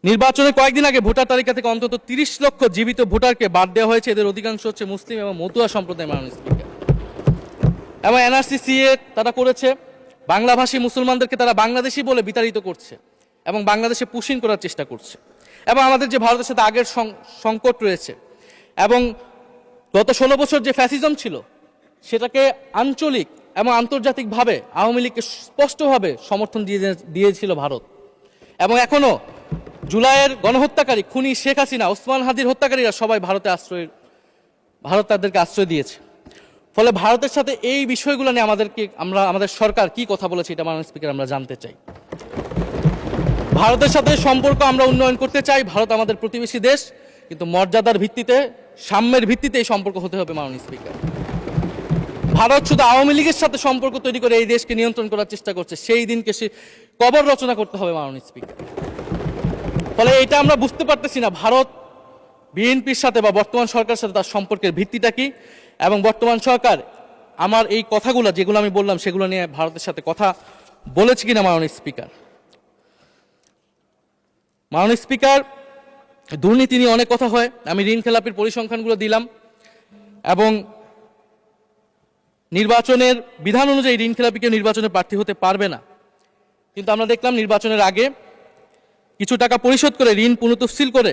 নির্বাচনের কয়েকদিন আগে ভোটার তালিকা থেকে অন্তত 30 লক্ষ জীবিত ভোটারকে বাদ দেওয়া হয়েছে। এদের অধিকাংশ হচ্ছে মুসলিম এবং মতুয়া সম্প্রদায় মাননীয় স্পিকার। এবং এনআরসি তারা করেছে, বাংলাভাষী মুসলমানদেরকে তারা বাংলাদেশি বলে বিতাড়িত করছে এবং বাংলাদেশে পুশ ইন করার চেষ্টা করছে। এবং আমাদের যে ভারতের সাথে আগের সংকট রয়েছে, এবং গত 16 বছর যে ফ্যাসিজম ছিল সেটাকে আঞ্চলিক এবং আন্তর্জাতিকভাবে আওয়ামী লীগকে স্পষ্টভাবে সমর্থন দিয়েছিল ভারত। এবং এখনো জুলাইয়ের গণহত্যাকারী খুনি শেখ হাসিনা, ওসমান হাদির হত্যাকারীরা সবাই ভারত তাদেরকে আশ্রয় দিয়েছে। ফলে ভারতের সাথে এই বিষয়গুলো নিয়ে আমাদের সরকার কি কথা বলেছে এটা মাননীয় স্পিকার আমরা জানতে চাই। ভারতের সাথে সম্পর্ক আমরা উন্নয়ন করতে চাই। ভারত আমাদের প্রতিবেশী দেশ, কিন্তু মর্যাদার ভিত্তিতে, সাম্যের ভিত্তিতে এই সম্পর্ক হতে হবে মাননীয় স্পিকার। ভারত শুধু আওয়ামী লীগের সাথে সম্পর্ক তৈরি করে এই দেশকে নিয়ন্ত্রণ করার চেষ্টা করছে, সেই দিনকে সে কবর রচনা করতে হবে মাননীয় স্পিকার। ফলে এটা আমরা বুঝতে পারতেছি না ভারত বিএনপির সাথে বা বর্তমান সরকারের সাথে তার সম্পর্কের ভিত্তিটা কি, এবং বর্তমান সরকার আমার এই কথাগুলো যেগুলো আমি বললাম সেগুলো নিয়ে ভারতের সাথে কথা বলেছে কিনা মাননীয় স্পিকার। মাননীয় স্পিকার, দুর্নীতি নিয়ে অনেক কথা হয়। আমি ঋণ খেলাপির পরিসংখ্যানগুলো দিলাম, এবং নির্বাচনের বিধান অনুযায়ী ঋণ খেলাপিকে নির্বাচনে প্রার্থী হতে পারবে না, কিন্তু আমরা দেখলাম নির্বাচনের আগে কিছু টাকা পরিশোধ করে ঋণ পুনঃতফসিল করে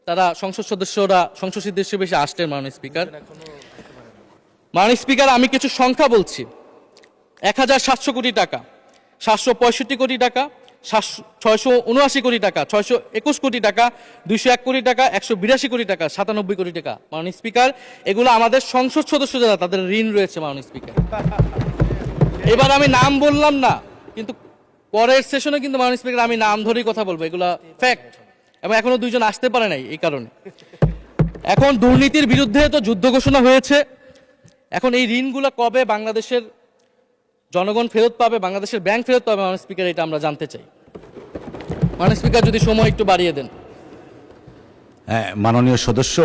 তারা সংসদ সদস্য বেশি আসতেন মাননীয় স্পিকার। মাননীয় স্পিকার, আমি কিছু সংখ্যা বলছি। 1700 কোটি টাকা, 765 কোটি টাকা, 679 কোটি টাকা, 621 কোটি টাকা, 201 কোটি টাকা, 182 কোটি টাকা, 97 কোটি টাকা। মাননীয় স্পিকার, এগুলো আমাদের সংসদ সদস্য যারা তাদের ঋণ রয়েছে মাননীয় স্পিকার। এবার আমি নাম বললাম না, কিন্তু পরের সেশনে কিন্তু মাননীয় স্পিকার আমি নাম ধরেই কথা বলবো, এগুলা ফ্যাক্ট। এবং এখনো 2 জন আসতে পারে নাই এই কারণে। এখন দুর্নীতির বিরুদ্ধে তো যুদ্ধ ঘোষণা হয়েছে, এখন এই ঋণগুলো কবে বাংলাদেশের জনগণ ফেরত পাবে, বাংলাদেশের ব্যাংক ফেরত পাবে মাননীয় স্পিকার, এটা আমরা জানতে চাই। মাননীয় স্পিকার, যদি সময় একটু বাড়িয়ে দেন। হ্যাঁ, মাননীয় সদস্য,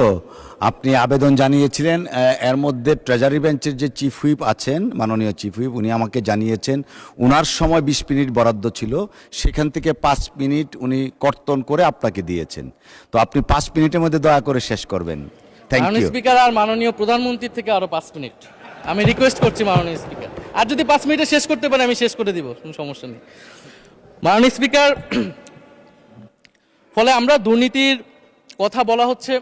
আপনি আবেদন জানিয়েছিলেন, এর মধ্যে ট্রেজারি বেঞ্চের যে চিফ হুইপ আছেন, মাননীয় চিফ হুইপ, উনি আমাকে জানিয়েছেন উনার সময় 20 মিনিট বরাদ্দ ছিল, সেখান থেকে 5 মিনিট উনি কর্তন করে আপনাকে দিয়েছেন। তো আপনি 5 মিনিটের মধ্যে দয়া করে শেষ করবেন। থ্যাংক মাননীয় ইউ। স্পিকার, আর মাননীয় প্রধানমন্ত্রীর থেকে আরো 5 মিনিট আমি রিকোয়েস্ট করছি মাননীয় স্পিকার, আর যদি 5 মিনিটে শেষ করতে পারে আমি শেষ করে দিব, কোনো সমস্যা নেই। মাননীয় স্পিকার, ফলে আমরা দুর্নীতির কথা বলা হচ্ছে,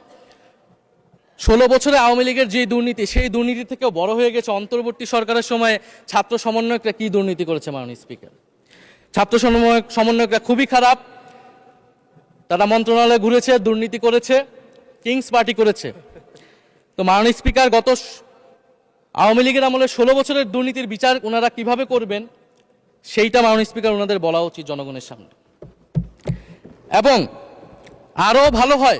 16 বছরে আওয়ামী লীগের যে দুর্নীতি, সেই দুর্নীতি থেকেও বড় হয়ে গেছে অন্তর্বর্তী সরকারের সময়ে ছাত্র সমন্বয়করা কি দুর্নীতি করেছে। মাননীয় স্পিকার, ছাত্র সমন্বয়করা খুবই খারাপ, তারা মন্ত্রণালয়ে ঘুরেছে, দুর্নীতি করেছে, কিংস পার্টি করেছে। তো মাননীয় স্পিকার, গত আওয়ামী লীগের আমলে 16 বছরের দুর্নীতির বিচার ওনারা কিভাবে করবেন সেইটা মাননীয় স্পিকার ওনাদের বলা উচিত জনগণের সামনে। এবং আরও ভালো হয়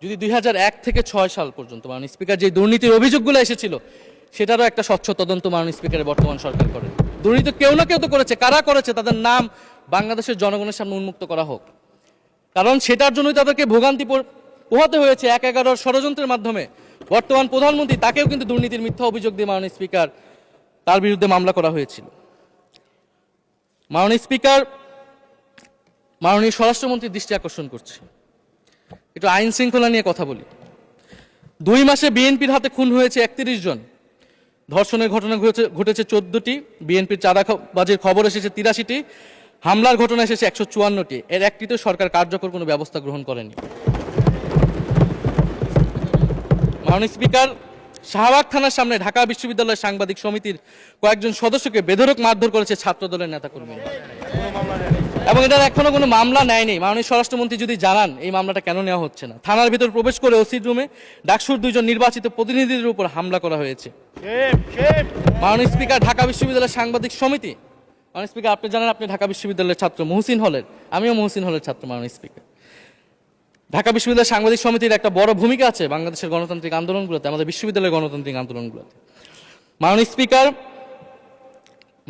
যদি 2001 থেকে 6 সাল পর্যন্ত মাননীয় স্পিকার যে দুর্নীতির অভিযোগগুলো এসেছিল সেটারও একটা স্বচ্ছ তদন্ত মাননীয় স্পিকারের বর্তমান সরকার করে। দুর্নীতি কেউ না কেউ তো করেছে, কারা করেছে তাদের নাম বাংলাদেশের জনগণের সামনে উন্মুক্ত করা হোক, কারণ সেটার জন্যই তাদেরকে ভোগান্তি পোহাতে হয়েছে 1/11 ষড়যন্ত্রের মাধ্যমে। বর্তমান প্রধানমন্ত্রী, তাকেও কিন্তু দুর্নীতির মিথ্যা অভিযোগ দিয়ে মাননীয় স্পিকার তার বিরুদ্ধে মামলা করা হয়েছিল। মাননীয় স্পিকার, মাননীয় স্বরাষ্ট্রমন্ত্রীর দৃষ্টি আকর্ষণ করছে, একটু আইন শৃঙ্খলা নিয়ে কথা বলি। 2 মাসে বিএনপির হাতে খুন হয়েছে 31 জন, ধর্ষণের ঘটনা ঘটেছে 14টি, বিএনপির চাঁদাবাজির খবর এসেছে 83টি, হামলার ঘটনা এসেছে 154টি, এর একটিতেও সরকার কার্যকর কোনো ব্যবস্থা গ্রহণ করেনি। মাননীয় স্পিকার, শাহবাগ থানার সামনে ঢাকা বিশ্ববিদ্যালয়ের সাংবাদিক সমিতির কয়েকজন সদস্যকে বেধড়ক মারধর করেছে ছাত্র দলের নেতাকর্মীরা, এবং এটার এখনো কোনো মামলা নেয়নি। মাননীয় স্বরাষ্ট্রমন্ত্রী যদি জানান এই মামলাটা কেন নেওয়া হচ্ছে না। থানার ভিতর প্রবেশ করে ওসির রুমে ডাকসুর 2 জন নির্বাচিত প্রতিনিধিদের উপর হামলা করা হয়েছে। মাননীয় স্পিকার, ঢাকা বিশ্ববিদ্যালয়ের সাংবাদিক সমিতি, মাননীয় স্পিকার আপনি জানেন আপনি ঢাকা বিশ্ববিদ্যালয়ের ছাত্র, মহসিন হলের, আমিও মহসিন হলের ছাত্র। মাননীয় স্পিকার, ঢাকা বিশ্ববিদ্যালয়ের সাংবাদিক সমিতির একটা বড় ভূমিকা আছে বাংলাদেশের গণতান্ত্রিক আন্দোলনগুলোতে, আমাদের বিশ্ববিদ্যালয়ের গণতান্ত্রিক আন্দোলনগুলোতে। মাননীয় স্পিকার,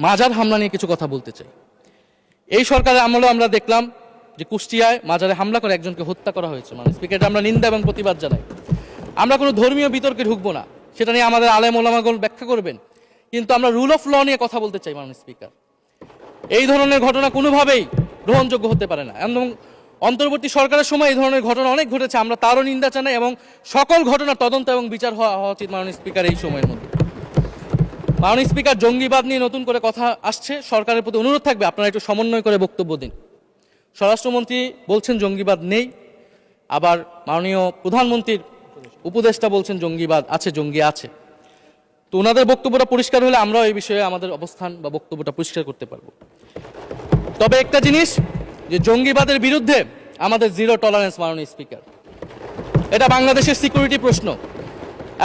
মাজার হামলা নিয়ে কিছু কথা বলতে চাই। এই সরকারের আমলেও আমরা দেখলাম যে কুষ্টিয়ায় মাজারে হামলা করে একজনকে হত্যা করা হয়েছে। মাননীয় স্পিকার, এটা আমরা নিন্দা এবং প্রতিবাদ জানাই। আমরা কোনো ধর্মীয় বিতর্কে ঢুকবো না, সেটা নিয়ে আমাদের আলেম ওলামাগণ ব্যাখ্যা করবেন, কিন্তু আমরা রুল অফ ল নিয়ে কথা বলতে চাই। মাননীয় স্পিকার, এই ধরনের ঘটনা কোনোভাবেই গ্রহণযোগ্য হতে পারে না, এবং অন্তর্বর্তী সরকারের সময় এই ধরনের ঘটনা অনেক ঘটেছে, আমরা তারও নিন্দা জানাই, এবং সকল ঘটনার তদন্ত এবং বিচার হওয়া উচিত মাননীয় স্পিকার এই সময়ের মধ্যে। মাননীয় স্পিকার, জঙ্গিবাদ নিয়ে নতুন করে কথা আসছে, সরকারের প্রতি অনুরোধ থাকবে আপনারা একটু সমন্বয় করে বক্তব্য দিন। স্বরাষ্ট্রমন্ত্রী বলছেন জঙ্গিবাদ নেই, আবার মাননীয় প্রধানমন্ত্রীর উপদেষ্টা বলছেন জঙ্গিবাদ আছে, জঙ্গি আছে। তো ওনাদের বক্তব্যটা পরিষ্কার হলে আমরাও এই বিষয়ে আমাদের অবস্থান বা বক্তব্যটা পরিষ্কার করতে পারবো। তবে একটা জিনিস, যে জঙ্গিবাদের বিরুদ্ধে আমাদের জিরো টলারেন্স। মাননীয় স্পিকার, এটা বাংলাদেশের সিকিউরিটি প্রশ্ন,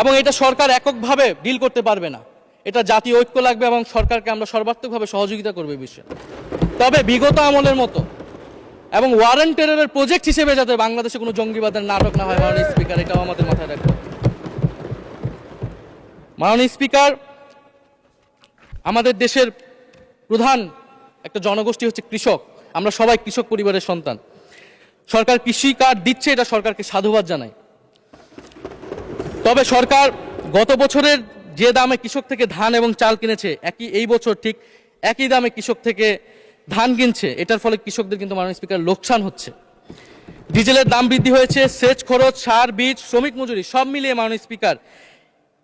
এবং এটা সরকার এককভাবে ডিল করতে পারবে না, এটা জাতীয় ঐক্য লাগবে, এবং সরকারকে আমরা সর্বাত্মকভাবে সহযোগিতা করবো এই বিষয়ে। তবে বিগত আমলের মতো এবং ওয়ারেন্ট টেররের প্রজেক্ট হিসেবে যাতে বাংলাদেশে কোনো জঙ্গিবাদের নাটক না হয় মাননীয় স্পিকার, এটাও আমাদের মাথায় রাখবে। মাননীয় স্পিকার, আমাদের দেশের প্রধান একটা জনগোষ্ঠী হচ্ছে কৃষক, আমরা সবাই কৃষক পরিবারের সন্তান। সরকার কৃষি কার্ড দিচ্ছে, এটা সরকারকে সাধুবাদ জানাই। তবে সরকার গত বছরের যে দামে কৃষক থেকে ধান এবং চাল কিনেছে, এই বছর ঠিক একই দামে কৃষক থেকে ধান কিনছে, এটার ফলে কৃষকদের কিন্তু মাননীয় স্পিকার লোকসান হচ্ছে। ডিজেলের দাম বৃদ্ধি হয়েছে, সেচ খরচ, সার, বীজ, শ্রমিক মজুরি সব মিলিয়ে মাননীয় স্পিকার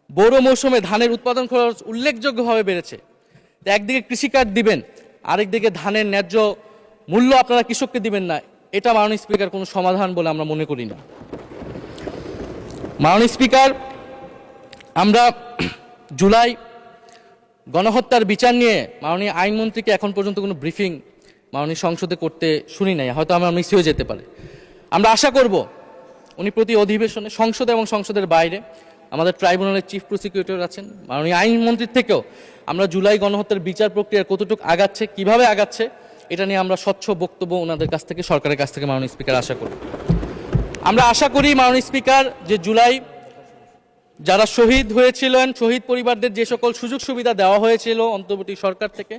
বোরো মৌসুমে ধানের উৎপাদন খরচ উল্লেখযোগ্যভাবে বেড়েছে। একদিকে কৃষি কার্ড দিবেন, আরেকদিকে ধানের ন্যায্য মূল্য আপনারা কৃষককে দিবেন না, এটা মাননীয় স্পিকার কোনো সমাধান বলে আমরা মনে করি না। মাননীয় স্পিকার, আমরা জুলাই গণহত্যার বিচার নিয়ে মাননীয় আইনমন্ত্রীকে এখন পর্যন্ত কোনো ব্রিফিং মাননীয় সংসদে করতে শুনি নাই, হয়তো আমার মিস হয়ে যেতে পারে। আমরা আশা করব উনি প্রতি অধিবেশনে সংসদে এবং সংসদের বাইরে আমাদের ট্রাইব্যুনালের চিফ প্রসিকিউটর আছেন, মাননীয় আইনমন্ত্রীর থেকেও আমরা জুলাই গণহত্যার বিচার প্রক্রিয়া কতটুকু আগাচ্ছে, কিভাবে আগাচ্ছে, এটা নিয়ে আমরা স্বচ্ছ বক্তব্য ওনাদের কাছ থেকে, সরকারের কাছ থেকে মাননীয় স্পিকার আশা করি। আমরা আশা করি মাননীয় স্পিকার, যে জুলাই যারা শহীদ হয়েছিলেন, শহীদ পরিবারদের যে সকল সুযোগ সুবিধা দেওয়া হয়েছিল অন্তর্বর্তী সরকার থেকে,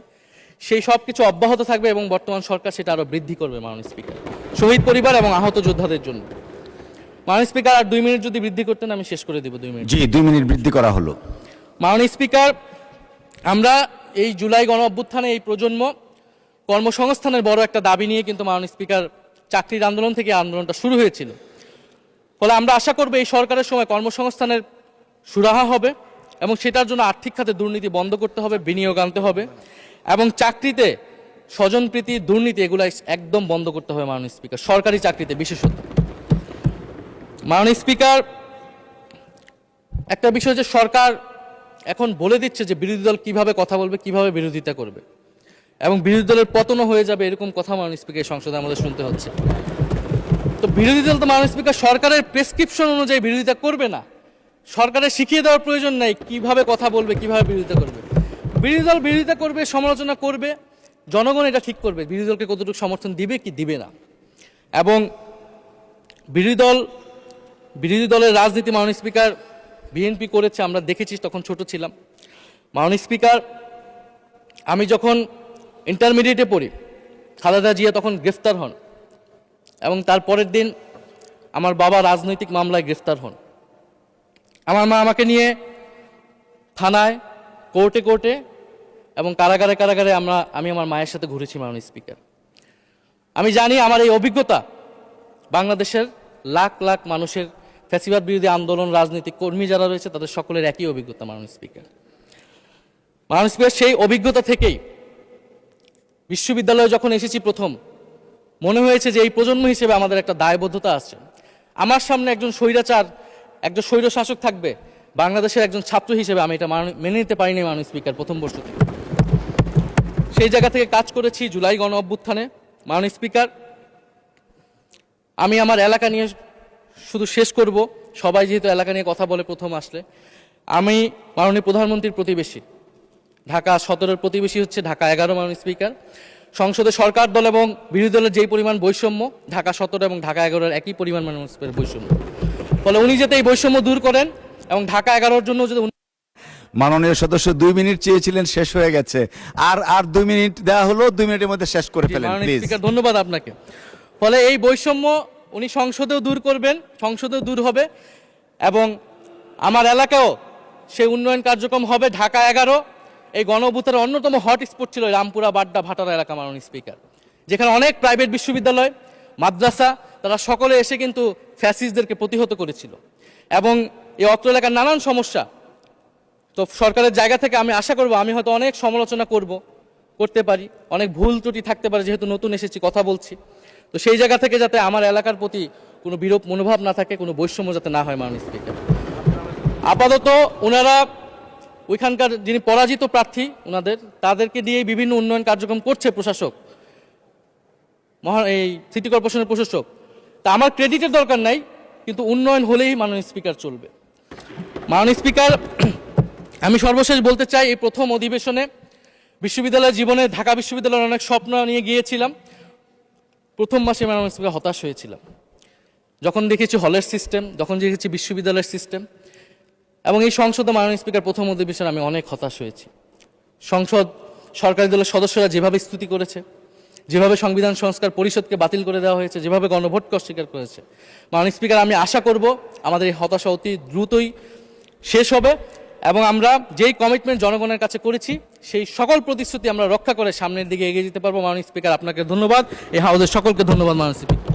সেই সব কিছু অব্যাহত থাকবে, এবং বর্তমান সরকার সেটা আরও বৃদ্ধি করবে মাননীয় স্পিকার, শহীদ পরিবার এবং আহত যোদ্ধাদের জন্য। মাননীয় স্পিকার আর 2 মিনিট যদি বৃদ্ধি করতেন আমি শেষ করে দেব 2 মিনিট। জি, 2 মিনিট বৃদ্ধি করা হলো। মাননীয় স্পিকার, আমরা এই জুলাই গণ অভ্যুত্থানে এই প্রজন্ম কর্মসংস্থানের বড় একটা দাবি নিয়ে কিন্তু মাননীয় স্পিকার চাকরির আন্দোলন থেকে আন্দোলনটা শুরু হয়েছিল। ফলে আমরা আশা করব এই সরকারের সময় কর্মসংস্থানের সুরাহা হবে এবং সেটার জন্য আর্থিক খাতে দুর্নীতি বন্ধ করতে হবে, বিনিয়োগ আনতে হবে এবং চাকরিতে স্বজনপ্রীতি, দুর্নীতি এগুলো একদম বন্ধ করতে হবে মাননীয় স্পিকার, সরকারি চাকরিতে বিশেষত। মাননীয় স্পিকার, একটা বিষয় যে সরকার এখন বলে দিচ্ছে যে বিরোধী দল কিভাবে কথা বলবে, কিভাবে বিরোধিতা করবে এবং বিরোধী দলের পতনও হয়ে যাবে, এরকম কথা মাননীয় স্পিকার সংসদে আমাদের শুনতে হচ্ছে। তো বিরোধী দল তো মাননীয় স্পিকার সরকারের প্রেসক্রিপশন অনুযায়ী বিরোধিতা করবে না, সরকারের শিখিয়ে দেওয়ার প্রয়োজন নাই কিভাবে কথা বলবে, কিভাবে বিরোধিতা করবে। বিরোধী দল বিরোধিতা করবে, সমালোচনা করবে, জনগণ এটা ঠিক করবে বিরোধী দলকে কতটুকু সমর্থন দিবে কি দিবে না। এবং বিরোধী দলের রাজনীতি মাননীয় স্পিকার বিএনপি করেছে, আমরা দেখেছি, তখন ছোট ছিলাম। মাননীয় স্পিকার, আমি যখন ইন্টারমিডিয়েটে পড়ি খালেদা জিয়া তখন গ্রেফতার হন এবং তার পরের দিন আমার বাবা রাজনৈতিক মামলায় গ্রেফতার হন। আমার মা আমাকে নিয়ে থানায়, কোর্টে এবং কারাগারে আমি আমার মায়ের সাথে ঘুরেছি মাননীয় স্পিকার। আমি জানি আমার এই অভিজ্ঞতা বাংলাদেশের লাখ লাখ মানুষের, ফ্যাসিবাদ বিরোধী আন্দোলন, রাজনৈতিক কর্মী যারা রয়েছে তাদের সকলের একই অভিজ্ঞতা মাননীয় স্পিকার। মাননীয় স্পিকার, সেই অভিজ্ঞতা থেকেই বিশ্ববিদ্যালয়ে যখন এসেছি প্রথম মনে হয়েছে যে এই প্রজন্ম হিসেবে আমাদের একটা দায়বদ্ধতা আছে। আমার সামনে একজন স্বৈর শাসক থাকবে, বাংলাদেশের একজন ছাত্র হিসেবে আমি এটা মেনে নিতে পারিনি মাননীয় স্পিকার প্রথম বর্ষ থেকে। সেই জায়গা থেকে কাজ করেছি জুলাই গণ অভ্যুত্থানে। মাননীয় স্পিকার, আমি আমার এলাকা নিয়ে শুধু শেষ করব, সবাই যেহেতু এলাকা নিয়ে কথা বলে প্রথম আসলে, আমি মাননীয় প্রধানমন্ত্রীর প্রতিবেশী, ঢাকা 17-এর প্রতিবেশী হচ্ছে ঢাকা 11 মাননীয় স্পিকার। সংসদে সরকার দল এবং বিরোধী দলের যেই পরিমাণ বৈষম্য, ঢাকা 17 এবং ঢাকা 11-এর একই পরিমাণ মাননীয় স্পিকার বৈষম্য। ফলে উনি যাতে এই বৈষম্য দূর করেন এবং ঢাকা 11-এর জন্য যদি মাননীয় সদস্য 2 মিনিট চেয়েছিলেন, শেষ হয়ে গেছে। আর 2 মিনিট দেওয়া হলো, 2 মিনিটের মধ্যে শেষ করে ফেলেন প্লিজ। স্পিকার, ধন্যবাদ আপনাকে। ফলে এই বৈষম্য উনি সংসদেও দূর করবেন, সংসদেও দূর হবে এবং আমার এলাকাও সেই উন্নয়ন কার্যক্রম হবে। ঢাকা 11 এই গণ অভ্যুত্থানের অন্যতম হট স্পট ছিল রামপুরা, বাড্ডা, ভাটারা এলাকা মাননীয় স্পিকার, যেখানে অনেক প্রাইভেট বিশ্ববিদ্যালয়, মাদ্রাসা, তারা সকলে এসে কিন্তু ফ্যাসিস্টদেরকে প্রতিহত করেছিল এবং এই অত্র এলাকার নানান সমস্যা। তো সরকারের জায়গা থেকে আমি আশা করব, আমি হয়তো অনেক সমালোচনা করতে পারি, অনেক ভুল ত্রুটি থাকতে পারে, যেহেতু নতুন এসেছি কথা বলছি। তো সেই জায়গা থেকে যাতে আমার এলাকার প্রতি কোনো বিরূপ মনোভাব না থাকে, কোনো বৈষম্য যাতে না হয় মাননীয় স্পিকার। আপাতত ওনারা ওইখানকার যিনি পরাজিত প্রার্থী তাদেরকে দিয়ে বিভিন্ন উন্নয়ন কার্যক্রম করছে প্রশাসক, এই সিটি কর্পোরেশনের প্রশাসক। তা আমার ক্রেডিটের দরকার নাই, কিন্তু উন্নয়ন হলেই মাননীয় স্পিকার চলবে। মাননীয় স্পিকার, আমি সর্বশেষ বলতে চাই, এই প্রথম অধিবেশনে বিশ্ববিদ্যালয় জীবনে ঢাকা বিশ্ববিদ্যালয়ের অনেক স্বপ্ন নিয়ে গিয়েছিলাম। প্রথম মাসে মাননীয় স্পিকার হতাশ হয়েছিলাম যখন দেখেছি হলের সিস্টেম, যখন দেখেছি বিশ্ববিদ্যালয়ের সিস্টেম এবং এই সংসদে মাননীয় স্পিকার প্রথম অধিবেশনে আমি অনেক হতাশ হয়েছি। সরকারি দলের সদস্যরা যেভাবে স্তুতি করেছে, যেভাবে সংবিধান সংস্কার পরিষদকে বাতিল করে দেওয়া হয়েছে, যেভাবে গণভোটকে অস্বীকার করেছে, মাননীয় স্পিকার আমি আশা করব আমাদের এই হতাশা অতি দ্রুতই শেষ হবে এবং আমরা যেই কমিটমেন্ট জনগণের কাছে করেছি সেই সকল প্রতিশ্রুতি আমরা রক্ষা করে সামনের দিকে এগিয়ে যেতে পারবো। মাননীয় স্পিকার, আপনাকে ধন্যবাদ, এই হাউসের সকলকে ধন্যবাদ মাননীয় স্পিকার।